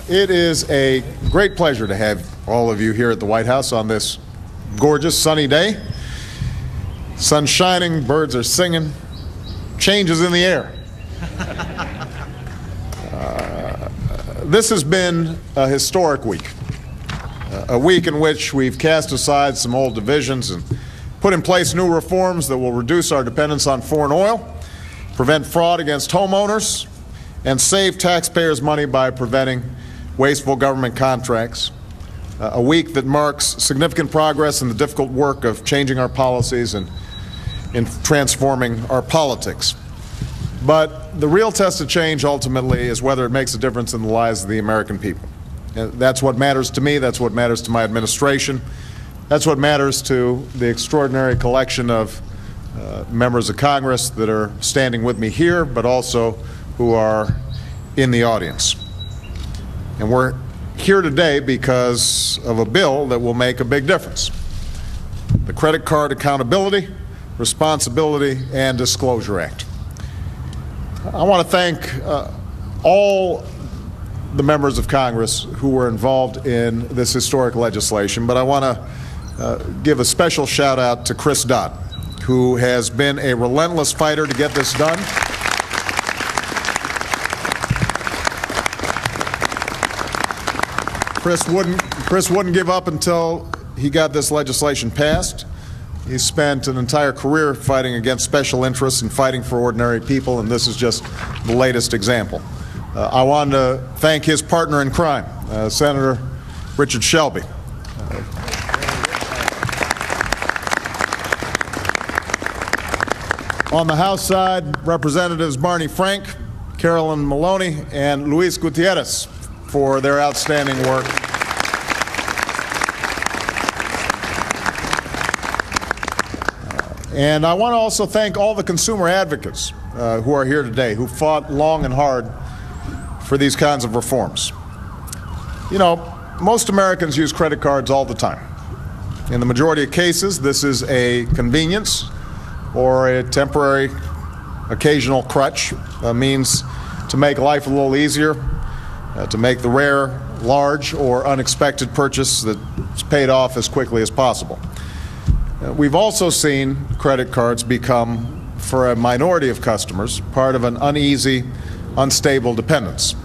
It is a great pleasure to have all of you here at the White House on this gorgeous sunny day. Sun's shining, birds are singing, change is in the air. This has been a historic week, a week in which we've cast aside some old divisions and put in place new reforms that will reduce our dependence on foreign oil, prevent fraud against homeowners, and save taxpayers money by preventing wasteful government contracts. A week that marks significant progress in the difficult work of changing our policies and in transforming our politics. But the real test of change ultimately is whether it makes a difference in the lives of the American people. That's what matters to me. That's what matters to my administration. That's what matters to the extraordinary collection of members of Congress that are standing with me here, but also who are in the audience. And we're here today because of a bill that will make a big difference. The Credit Card Accountability, Responsibility, and Disclosure Act. I want to thank all the members of Congress who were involved in this historic legislation, but I want to give a special shout out to Chris Dodd, who has been a relentless fighter to get this done. Chris wouldn't give up until he got this legislation passed. He spent an entire career fighting against special interests and fighting for ordinary people, and this is just the latest example. I want to thank his partner in crime, Senator Richard Shelby. On the House side, Representatives Barney Frank, Carolyn Maloney, and Luis Gutierrez for their outstanding work. And I want to also thank all the consumer advocates who are here today, who fought long and hard for these kinds of reforms. You know, most Americans use credit cards all the time. In the majority of cases, this is a convenience or a temporary, occasional crutch, a means to make life a little easier, to make the rare, large, or unexpected purchase that's paid off as quickly as possible. We've also seen credit cards become, for a minority of customers, part of an uneasy, unstable dependence.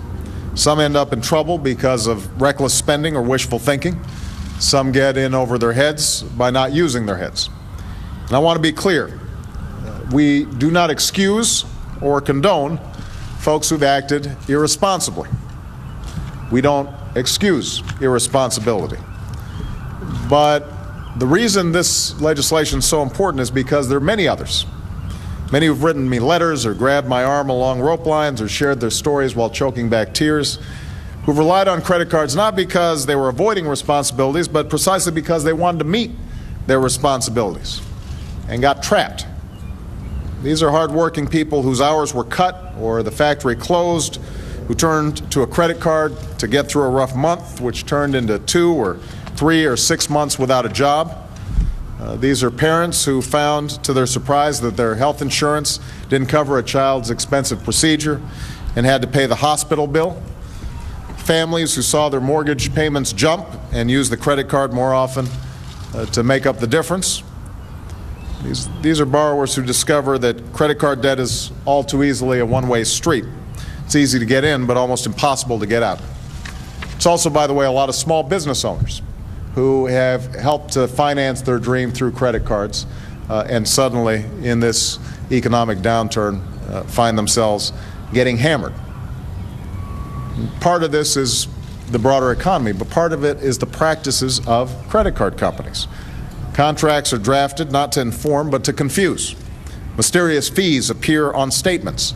Some end up in trouble because of reckless spending or wishful thinking. Some get in over their heads by not using their heads. And I want to be clear. We do not excuse or condone folks who've acted irresponsibly. We don't excuse irresponsibility. But the reason this legislation is so important is because there are many others. Many who've written me letters or grabbed my arm along rope lines or shared their stories while choking back tears, who've relied on credit cards not because they were avoiding responsibilities, but precisely because they wanted to meet their responsibilities and got trapped. These are hardworking people whose hours were cut or the factory closed, who turned to a credit card to get through a rough month, which turned into 2 or 3 or 6 months without a job. These are parents who found, to their surprise, that their health insurance didn't cover a child's expensive procedure and had to pay the hospital bill. Families who saw their mortgage payments jump and used the credit card more often to make up the difference. These are borrowers who discover that credit card debt is all too easily a one-way street. It's easy to get in, but almost impossible to get out. It's also, by the way, a lot of small business owners who have helped to finance their dream through credit cards and suddenly, in this economic downturn, find themselves getting hammered. Part of this is the broader economy, but part of it is the practices of credit card companies. Contracts are drafted not to inform, but to confuse. Mysterious fees appear on statements.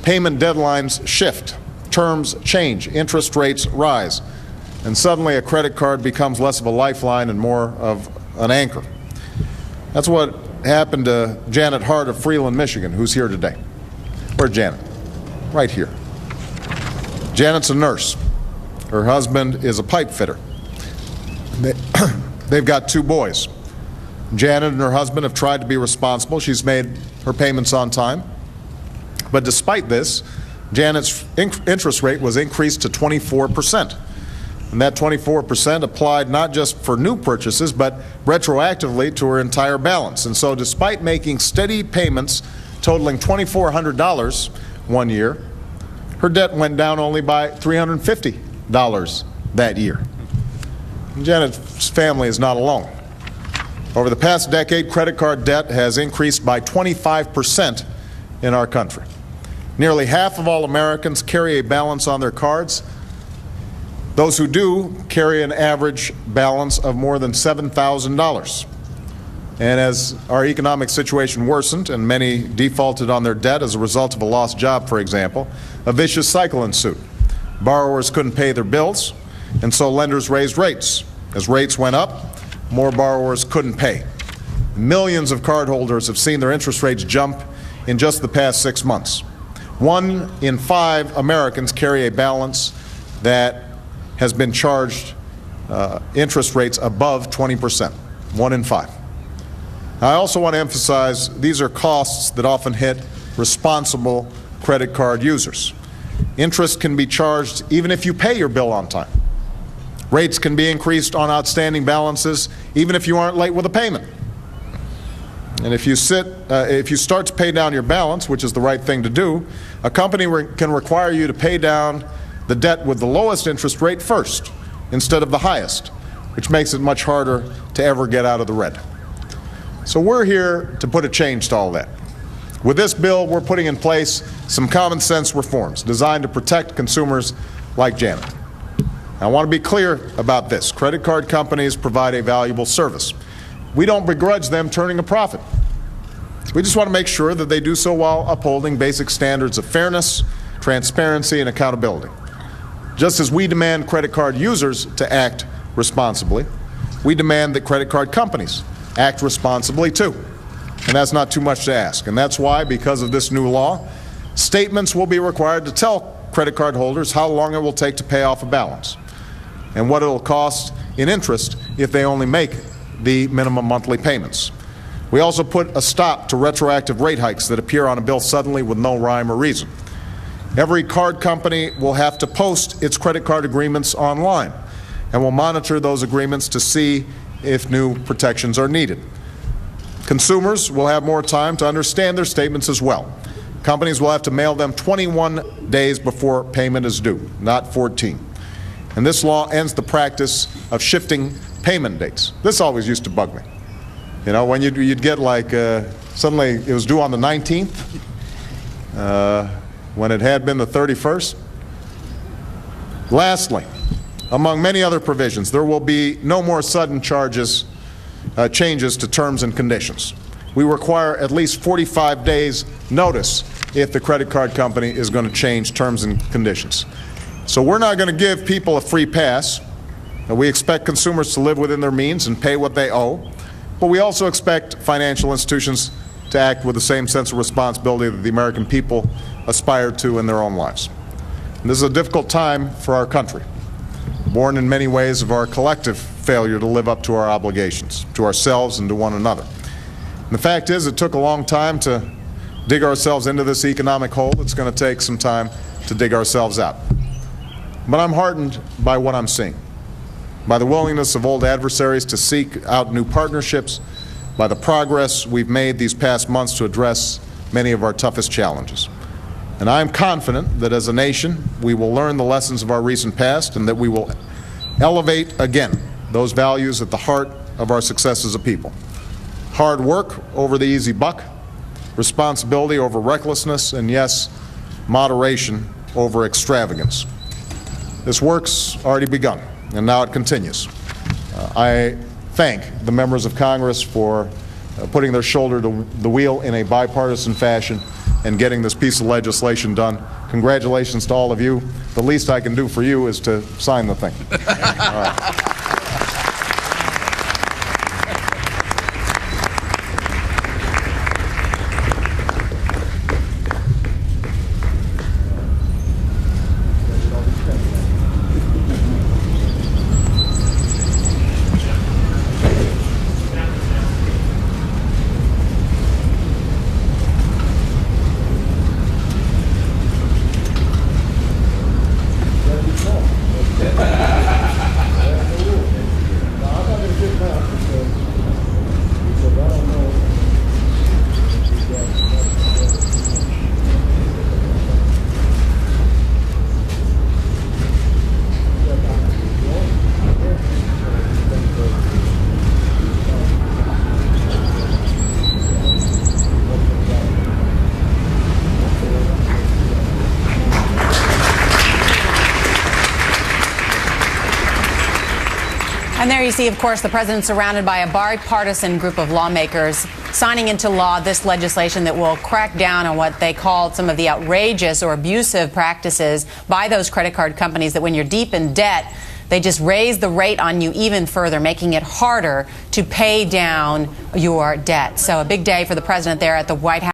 Payment deadlines shift. Terms change. Interest rates rise. And suddenly a credit card becomes less of a lifeline and more of an anchor. That's what happened to Janet Hart of Freeland, Michigan, who's here today. Where's Janet? Right here. Janet's a nurse. Her husband is a pipe fitter. They've got 2 boys. Janet and her husband have tried to be responsible. She's made her payments on time. But despite this, Janet's interest rate was increased to 24%. And that 24% applied not just for new purchases, but retroactively to her entire balance. And so despite making steady payments totaling $2,400 one year, her debt went down only by $350 that year. And Janet's family is not alone. Over the past decade, credit card debt has increased by 25% in our country. Nearly half of all Americans carry a balance on their cards. Those who do carry an average balance of more than $7,000. And as our economic situation worsened and many defaulted on their debt as a result of a lost job, for example, a vicious cycle ensued. Borrowers couldn't pay their bills, and so lenders raised rates. As rates went up, more borrowers couldn't pay. Millions of cardholders have seen their interest rates jump in just the past 6 months. 1 in 5 Americans carry a balance that has been charged interest rates above 20%. 1 in 5. I also want to emphasize these are costs that often hit responsible credit card users. Interest can be charged even if you pay your bill on time. Rates can be increased on outstanding balances even if you aren't late with a payment. And if you start to pay down your balance, which is the right thing to do, a company can require you to pay down the debt with the lowest interest rate first instead of the highest, which makes it much harder to ever get out of the red. So we're here to put a change to all that. With this bill, we're putting in place some common sense reforms designed to protect consumers like Janet. I want to be clear about this. Credit card companies provide a valuable service. We don't begrudge them turning a profit. We just want to make sure that they do so while upholding basic standards of fairness, transparency, and accountability. Just as we demand credit card users to act responsibly, we demand that credit card companies act responsibly too. And that's not too much to ask. And that's why, because of this new law, statements will be required to tell credit card holders how long it will take to pay off a balance and what it will cost in interest if they only make the minimum monthly payments. We also put a stop to retroactive rate hikes that appear on a bill suddenly with no rhyme or reason. Every card company will have to post its credit card agreements online, and will monitor those agreements to see if new protections are needed. Consumers will have more time to understand their statements as well. Companies will have to mail them 21 days before payment is due, not 14. And this law ends the practice of shifting payment dates. This always used to bug me. You know, when you'd get like, suddenly it was due on the 19th, when it had been the 31st. Lastly, among many other provisions, there will be no more sudden changes to terms and conditions. We require at least 45 days notice if the credit card company is going to change terms and conditions. So we're not going to give people a free pass. We expect consumers to live within their means and pay what they owe, but we also expect financial institutions to act with the same sense of responsibility that the American people aspire to in their own lives. And this is a difficult time for our country, born in many ways of our collective failure to live up to our obligations, to ourselves and to one another. And the fact is, it took a long time to dig ourselves into this economic hole. It's going to take some time to dig ourselves out. But I'm heartened by what I'm seeing, by the willingness of old adversaries to seek out new partnerships, by the progress we've made these past months to address many of our toughest challenges. And I am confident that as a nation, we will learn the lessons of our recent past and that we will elevate again those values at the heart of our success as a people. Hard work over the easy buck, responsibility over recklessness, and yes, moderation over extravagance. This work's already begun, and now it continues. I thank the members of Congress for putting their shoulder to the wheel in a bipartisan fashion and getting this piece of legislation done. Congratulations to all of you. The least I can do for you is to sign the thing. All right. And there you see, of course, the president surrounded by a bipartisan group of lawmakers signing into law this legislation that will crack down on what they called some of the outrageous or abusive practices by those credit card companies, that when you're deep in debt, they just raise the rate on you even further, making it harder to pay down your debt. So a big day for the president there at the White House.